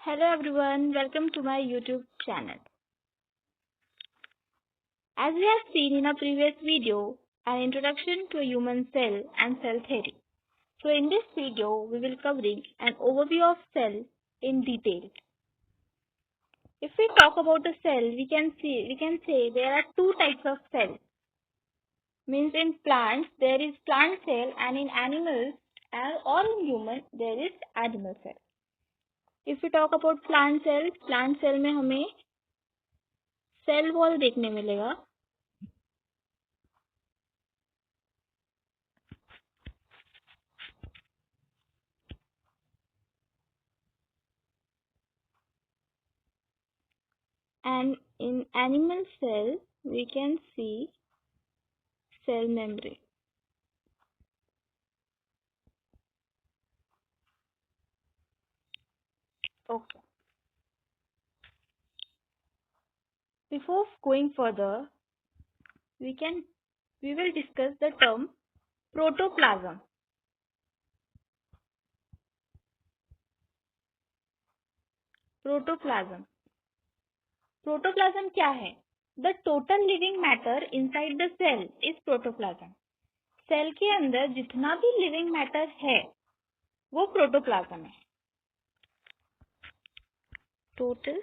Hello everyone, welcome to my YouTube channel. As we have seen in a previous video, an introduction to a human cell and cell theory. So in this video, we will covering an overview of cell in detail. If we talk about a cell, we can say there are two types of cells. Means in plants there is plant cell, and in animals or in human there is animal cell. If we talk about plant cell में हमें cell wall देखने मिलेगा. And in animal cell, we can see cell membrane. Okay. Before going further, we will discuss the term protoplasm. Protoplasm क्या है? The total living matter inside the cell is protoplasm. Cell के अंदर जितना भी living matter है वो protoplasm है. Total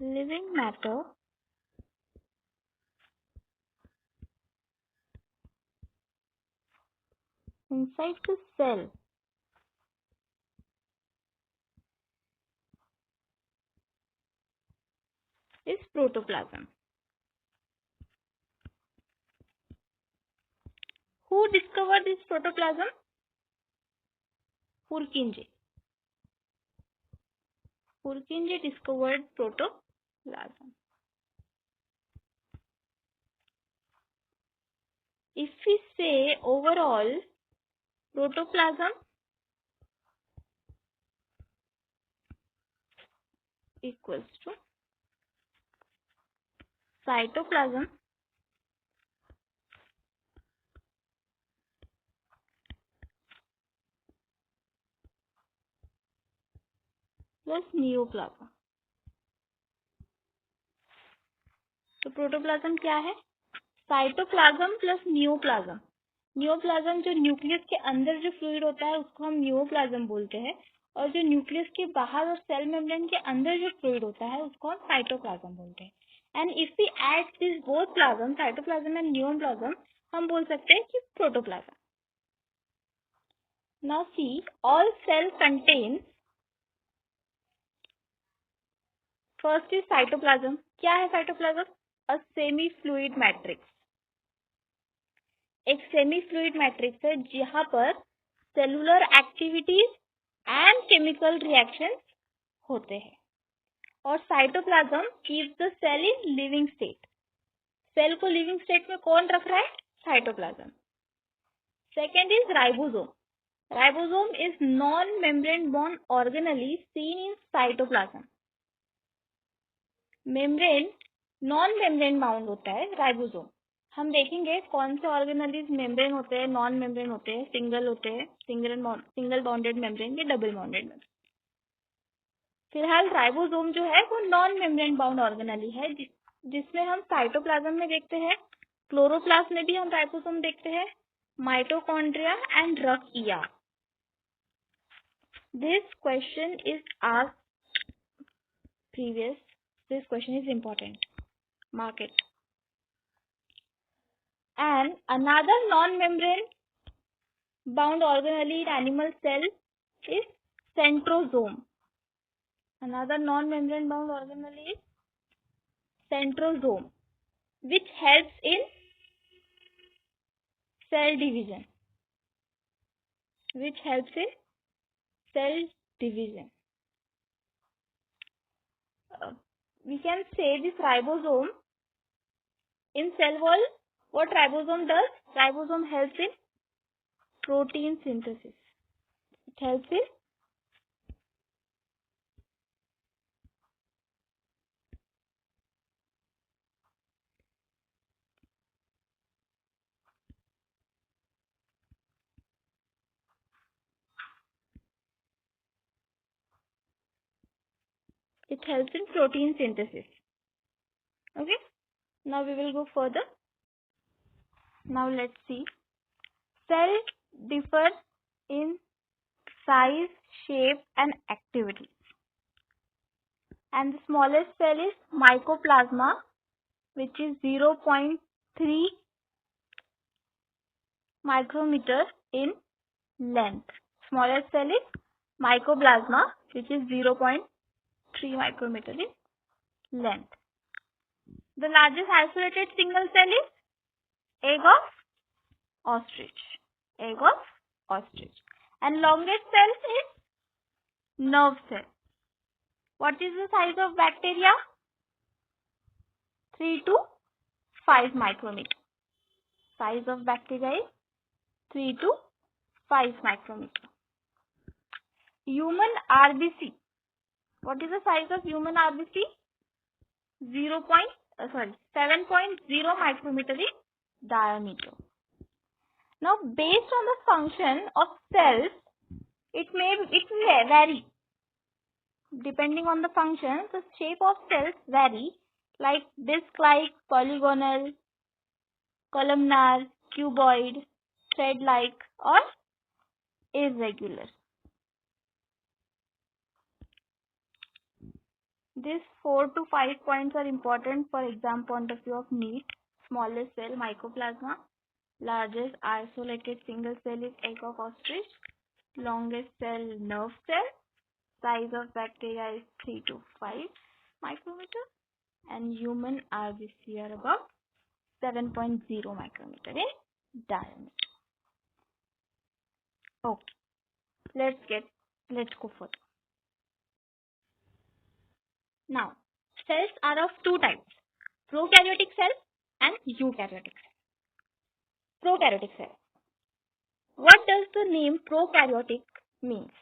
living matter inside the cell is protoplasm. Who discovered this protoplasm? Purkinje discovered protoplasm. If we say overall, protoplasm equals to cytoplasm plus neoplasm. तो protoplasm क्या है? Cytoplasm plus neoplasm. न्यूप्लाज्म जो nucleus के अंदर जो fluid होता है उसको हम न्यूप्लाज्म बोलते हैं, और जो न्यूक्लियस के बाहर और सेल मेम्ब्रेन के अंदर जो फ्लूइड होता है उसको हम साइटोप्लाज्म बोलते हैं. And if we add this both plasm, cytoplasm and nucleoplasm, हम बोल सकते हैं कि protoplasm. Now see, all cell contain, first is cytoplasm. क्या है cytoplasm? A semi fluid matrix. एक सेमी फ्लूइड मैट्रिक्स है जहां पर cellular activities and chemical reactions होते हैं. और cytoplasm keeps the cell in living state. Cell को लिविंग स्टेट में कौन रख रहा है? Cytoplasm. Second is ribosome. Ribosome is non membrane born organelle seen in cytoplasm. Membrane non membrane bound होता है राइबोसोम. हम देखेंगे कौन से ऑर्गेनेलीज मेम्ब्रेन होते हैं, नॉन मेम्ब्रेन होते हैं, सिंगल होते हैं, सिंगल बॉन्डेड मेम्ब्रेन या डबल बॉन्डेड मेम्ब्रेन. फिलहाल राइबोसोम जो है वो नॉन मेम्ब्रेन बाउंड ऑर्गेनेली है, जिसमें हम साइटोप्लाज्म में देखते हैं, क्लोरोप्लास्ट में भी हम राइबोसोम देखते हैं, माइटोकॉन्ड्रिया एंड रक. This question is asked previous. This question is important. Mark it. And another non-membrane bound organelle in animal cell is centrosome. Another non-membrane bound organelle is centrosome, which helps in cell division. We can say this ribosome in cell wall. What ribosome does? Ribosome helps in protein synthesis. It helps in It helps in protein synthesis. Okay. Now we will go further. Now let's see. Cell differs in size, shape and activity. And the smallest cell is mycoplasma, which is 0.3 micrometer in length. Smallest cell is mycoplasma, which is 0.3 micrometer in length. The largest isolated single cell is egg of ostrich. Egg of ostrich. And longest cell is nerve cell. What is the size of bacteria? 3 to 5 micrometer. Size of bacteria is 3 to 5 micrometer. Human RBC. What is the size of human RBC? 7.0 micrometer in diameter. Now, based on the function of cells, it may vary. Depending on the function, the shape of cells vary, like disc-like, polygonal, columnar, cuboid, thread-like or irregular. These 4 to 5 points are important for exam point of view of NEET. Smallest cell mycoplasma, largest isolated single cell is egg of ostrich, longest cell nerve cell, size of bacteria is 3 to 5 micrometer, and human RBC are about 7.0 micrometer in diameter. Okay, let's go further. Now, cells are of two types, prokaryotic cell and eukaryotic cell. Prokaryotic cell. What does the name prokaryotic means?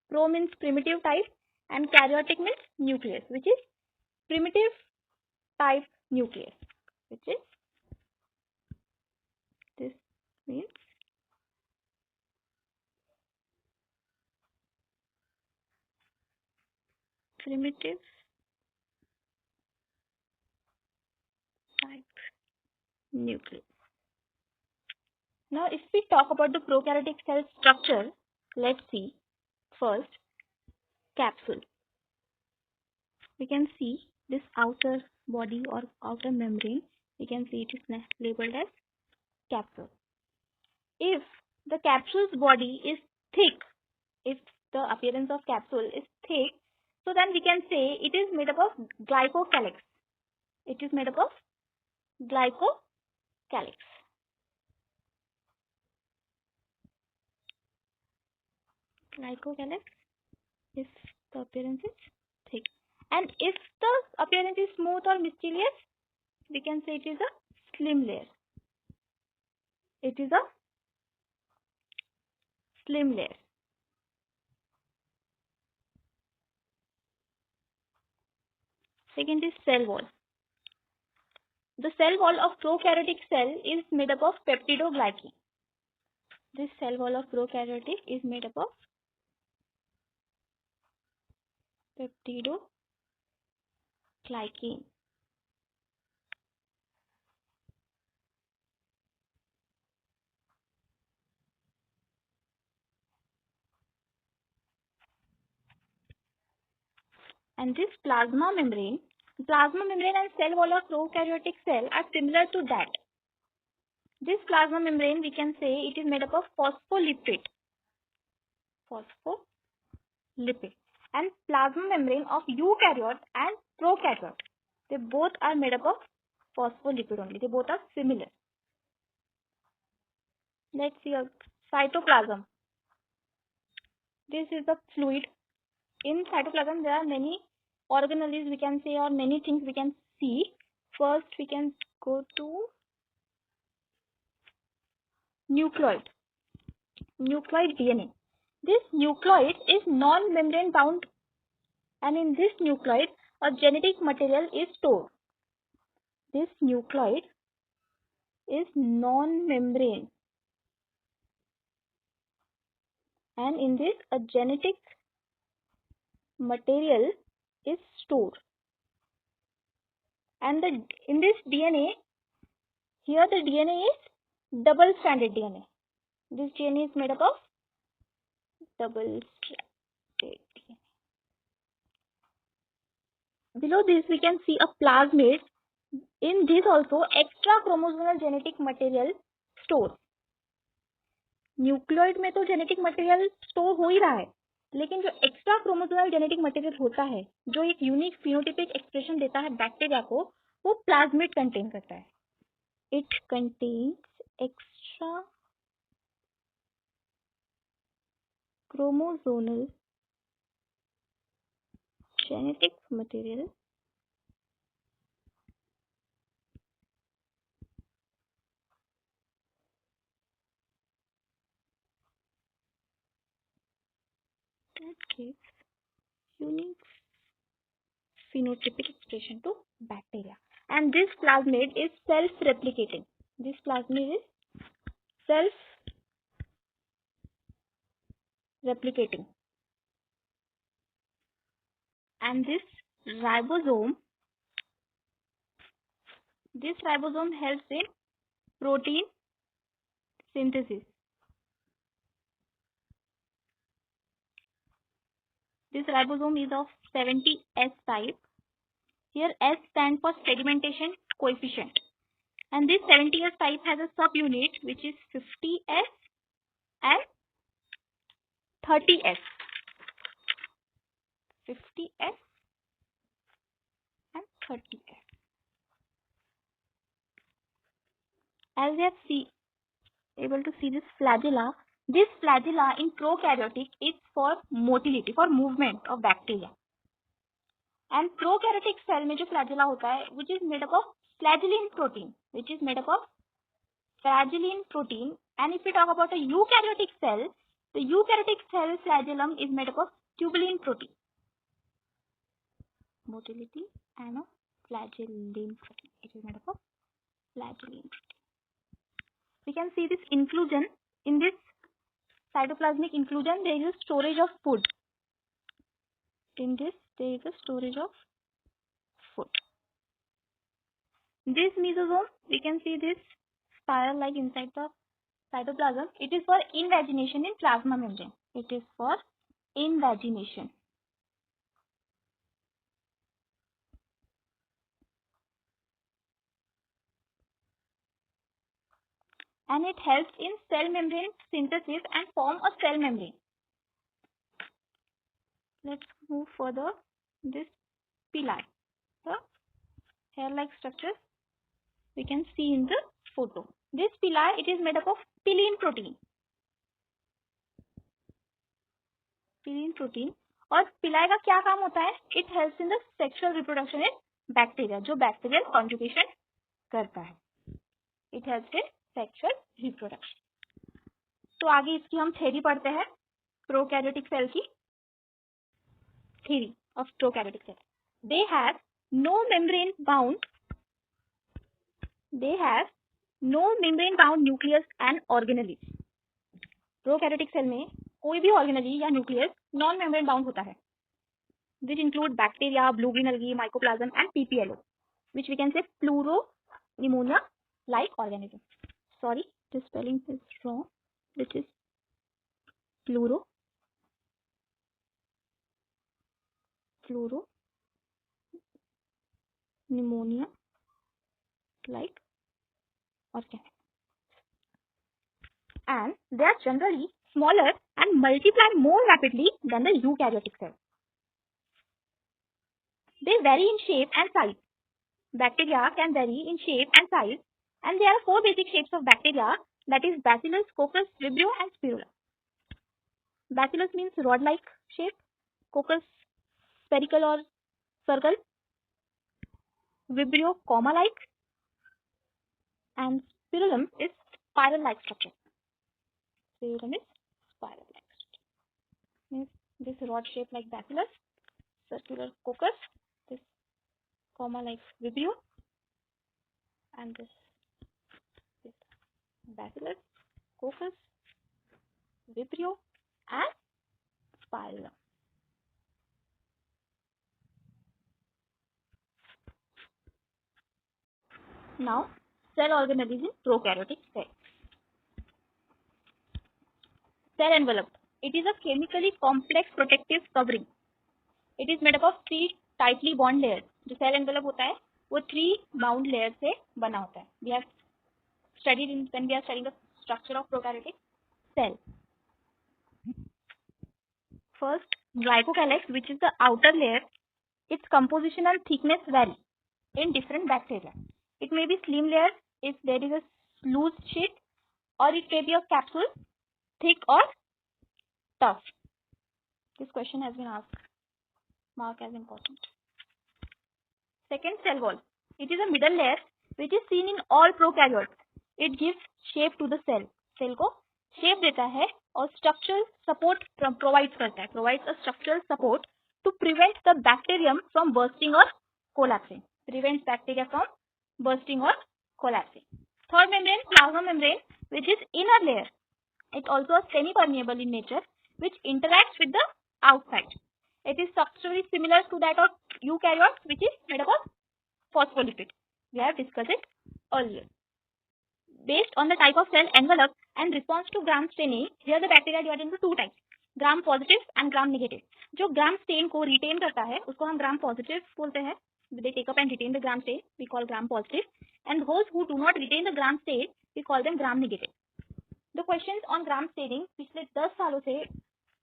Pro means primitive type and karyotic means nucleus, which is primitive type nucleus, which is this means primitive type nucleus. Now, if we talk about the prokaryotic cell structure, let's see. First, capsule. We can see this outer body or outer membrane. We can see it is labeled as capsule. If the capsule's body is thick, if the appearance of capsule is thick, so then we can say it is made up of glycocalyx. It is made up of glycocalyx. Glycocalyx if the appearance is thick. And if the appearance is smooth or miscellaneous, we can say it is a slim layer. It is a slim layer. Second is cell wall. The cell wall of prokaryotic cell is made up of peptidoglycan. This cell wall of prokaryotic is made up of peptidoglycan. And this plasma membrane and cell wall of prokaryotic cell are similar to that. This plasma membrane, we can say it is made up of phospholipid. And plasma membrane of eukaryote and prokaryote, they both are made up of phospholipid only. They both are similar. Let's see a cytoplasm. This is the fluid. In cytoplasm, there are many organelles, we can say, or many things we can see. First, we can go to nucleoid DNA. This nucleoid is non-membrane bound, and in this nucleoid, a genetic material is stored. This nucleoid is non-membrane, and in this, a genetic material is stored. And in this DNA, here the DNA is double-stranded DNA. This DNA is made up of double-stranded DNA. Below this, we can see a plasmid. In this also, extra chromosomal genetic material stored. Nucleoid में तो genetic material store हो ही रहा है, लेकिन जो extra chromosomal genetic material होता है, जो एक यूनिक फिनोटाइपिक एक्सप्रेशन देता है बैक्टीरिया को, वो प्लाज्मिड कंटेन करता है. It contains extra chromosomal genetic material that gives unique phenotypic expression to bacteria. And this plasmid is self-replicating. This plasmid is self-replicating. And this ribosome helps in protein synthesis. This ribosome is of 70S type. Here S stands for sedimentation coefficient. And this 70S type has a subunit which is 50S and 30S. 50S and 30S. As we have able to see this flagella. This flagella in prokaryotic is for motility, for movement of bacteria. And prokaryotic cell में जो flagella होता है, which is made up of flagellin protein, And if we talk about a eukaryotic cell, the eukaryotic cell flagellum is made up of tubulin protein. Motility and a flagellin protein. It is made up of flagellin protein. We can see this inclusion. In this cytoplasmic inclusion, there is storage of food. In this, there is a storage of food. This mesosome, we can see this spiral like inside the cytoplasm. It is for invagination in plasma membrane. It is for invagination. And it helps in cell membrane synthesis and form a cell membrane. Let's move further. This pili, the hair-like structure, we can see in the photo. This pili, it is made up of pilin protein. Pilin protein. और pili का क्या काम होता है? It helps in the sexual reproduction in bacteria, जो bacterial conjugation करता है. It helps in sexual reproduction. तो आगे इसकी हम थ्योरी पढ़ते हैं. प्रोकैरियोटिक सेल की theory of prokaryotic cell. They have no membrane bound nucleus and organelles. Prokaryotic cell में कोई भी ऑर्गेनेली या न्यूक्लियस नॉन मेम्ब्रेन बाउंड होता है, which include bacteria, blue green algae, mycoplasm and PPLO, which we can say pneumonia like organism. Sorry, this spelling is wrong, which is pneumonia like organism. And they are generally smaller and multiply more rapidly than the eukaryotic cell. They vary in shape and size. Bacteria can vary in shape and size, and there are 4 basic shapes of bacteria, that is Bacillus, Coccus, Vibrio and Spirula. Bacillus means rod-like shape, Coccus spherical or circle, Vibrio comma-like, and Spirulum is spiral-like structure. Means this rod shape like Bacillus, circular Coccus, this comma-like Vibrio, and this Bacillus, Coccus, Vibrio and Spirulum. Now, cell organelle is in prokaryotic cell. Cell envelope. It is a chemically complex protective covering. It is made up of 3 tightly bound layers. जो cell envelope होता है वो 3 bound layers से बना होता है. We have studied when we are studying the structure of prokaryotic cell. First, glycocalyx, which is the outer layer, its composition and thickness vary in different bacteria. It may be slim layer if there is a loose sheet, or it may be a capsule, thick or tough. This question has been asked. Mark as important. Second, cell wall. It is a middle layer which is seen in all prokaryotes. It gives shape to the cell. Cell को shape देता है और structural support provides करता है. Provides a structural support to prevent the bacterium from bursting or collapsing. Prevents bacteria from bursting or collapsing. Third membrane, plasma membrane, which is inner layer. It also is semi-permeable in nature, which interacts with the outside. It is structurally similar to that of eukaryotes, which is made up of phospholipid. We have discussed it earlier. Based on the type of cell envelope and response to gram staining, here the bacteria are divided into 2 types, gram positive and gram negative. जो gram stain को retain करता है उसको हम gram positive बोलते हैं. They take up and retain the gram stain, we call gram positive, and those who do not retain the gram stain, we call them gram negative. The questions on gram staining पिछले 10 सालों से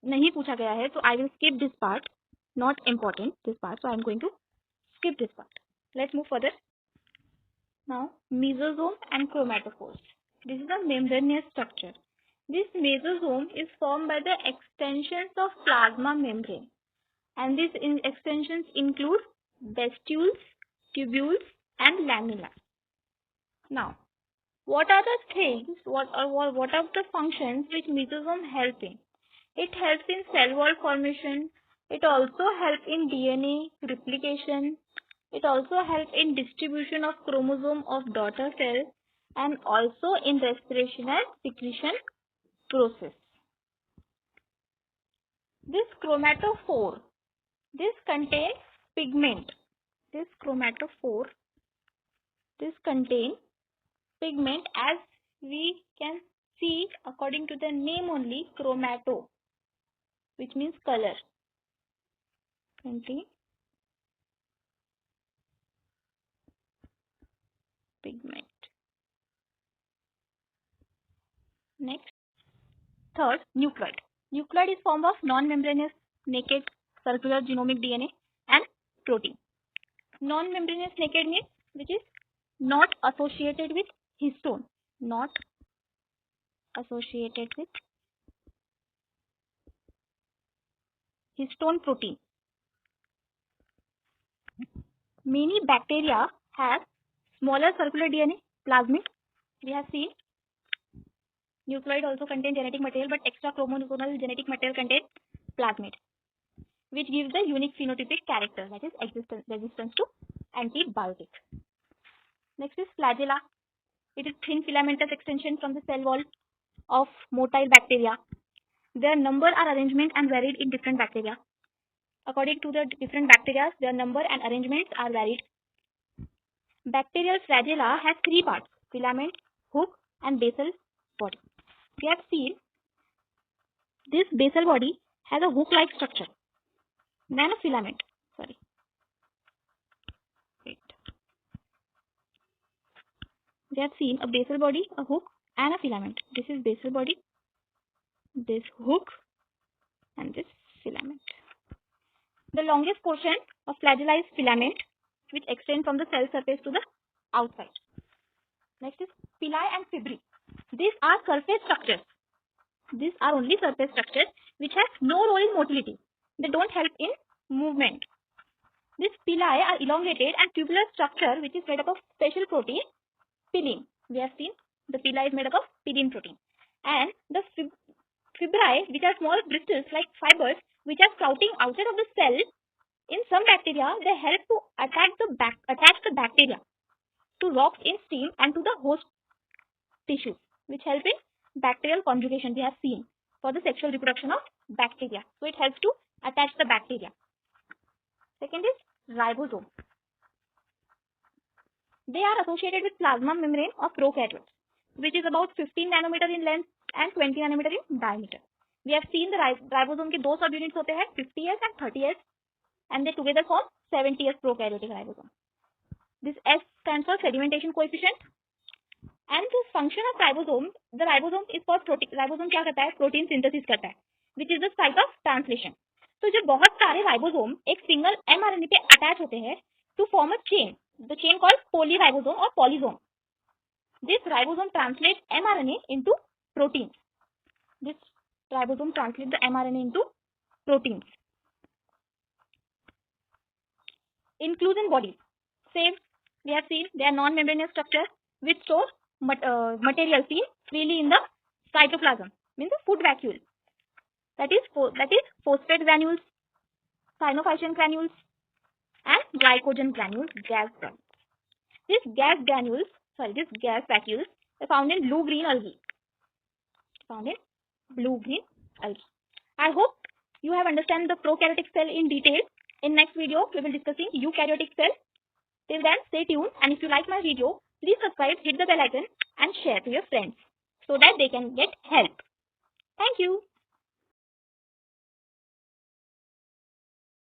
नहीं पूछा गया है, so I will skip this part. Not important this part, so I am going to skip this part. Let's move further. Now, mesosome and chromatophores. This is a membranous structure. This mesosome is formed by the extensions of plasma membrane, and these extensions include vastules, tubules, and lamella. Now, what are the things? What are the functions which mesosome help in? It helps in cell wall formation. It also helps in DNA replication. It also helps in distribution of chromosome of daughter cells, and also in respiration and secretion process. This chromatophore, this contains pigment. This chromatophore, this contains pigment, as we can see according to the name only, chromato, which means color. Contain pigment. Next, third, nucleoid. Nucleoid is formed of non-membranous naked circular genomic DNA and protein. Non-membranous naked means which is not associated with histone. Not associated with histone protein. Many bacteria have smaller circular DNA, plasmid. We have seen nucleoid also contain genetic material, but extra chromosomal genetic material contains plasmid, which gives the unique phenotypic character, that is resistance to antibiotics. Next is flagella. It is thin filamentous extension from the cell wall of motile bacteria. Their number are arrangement and varied in different bacteria. According to the different bacteria, their number and arrangements are varied. Bacterial flagella has 3 parts: filament, hook, and basal body. We have seen this basal body has a hook-like structure, then a filament. We have seen a basal body, a hook, and a filament. This is basal body, this hook, and this filament. The longest portion of flagella is filament, which extend from the cell surface to the outside. Next is pili and fibri. These are surface structures. These are only surface structures which have no role in motility. They don't help in movement. These pili are elongated and tubular structure which is made up of special protein, pilin. We have seen the pili is made up of pilin protein. And the fibri, which are small bristles like fibers which are sprouting outside of the cell. In some bacteria, they help to attach the bacteria to rocks in steam and to the host tissue, which help in bacterial conjugation. We have seen for the sexual reproduction of bacteria. So it helps to attach the bacteria. Second is ribosome. They are associated with plasma membrane of prokaryotes, which is about 15 nanometer in length and 20 nanometer in diameter. We have seen the ribosome के दो सब units होते हैं 50S and 30S, and they together form 70S prokaryotic ribosome. This S stands for sedimentation coefficient. And the function of ribosome, the ribosome is for protein. Ribosome क्या करता है? Protein synthesis करता है, which is the site of translation. तो जब बहुत सारे ribosome एक सिंगल mRNA पे अटैच होते हैं to form a chain, the chain called polyribosome or polysome. This ribosome translates mRNA into proteins. This ribosome translates the mRNA into proteins. Inclusion bodies. Same, we have seen they are non-membranous structure which store material seen freely in the cytoplasm, means the food vacuole. That is phosphate granules, cyanophyscian granules, and glycogen granules, gas granules. These gas vacuoles are found in blue-green algae. I hope you have understand the prokaryotic cell in detail. In next video, we will discussing eukaryotic cell. Till then, stay tuned, and if you like my video, please subscribe, hit the bell icon, and share to your friends so that they can get help. Thank you.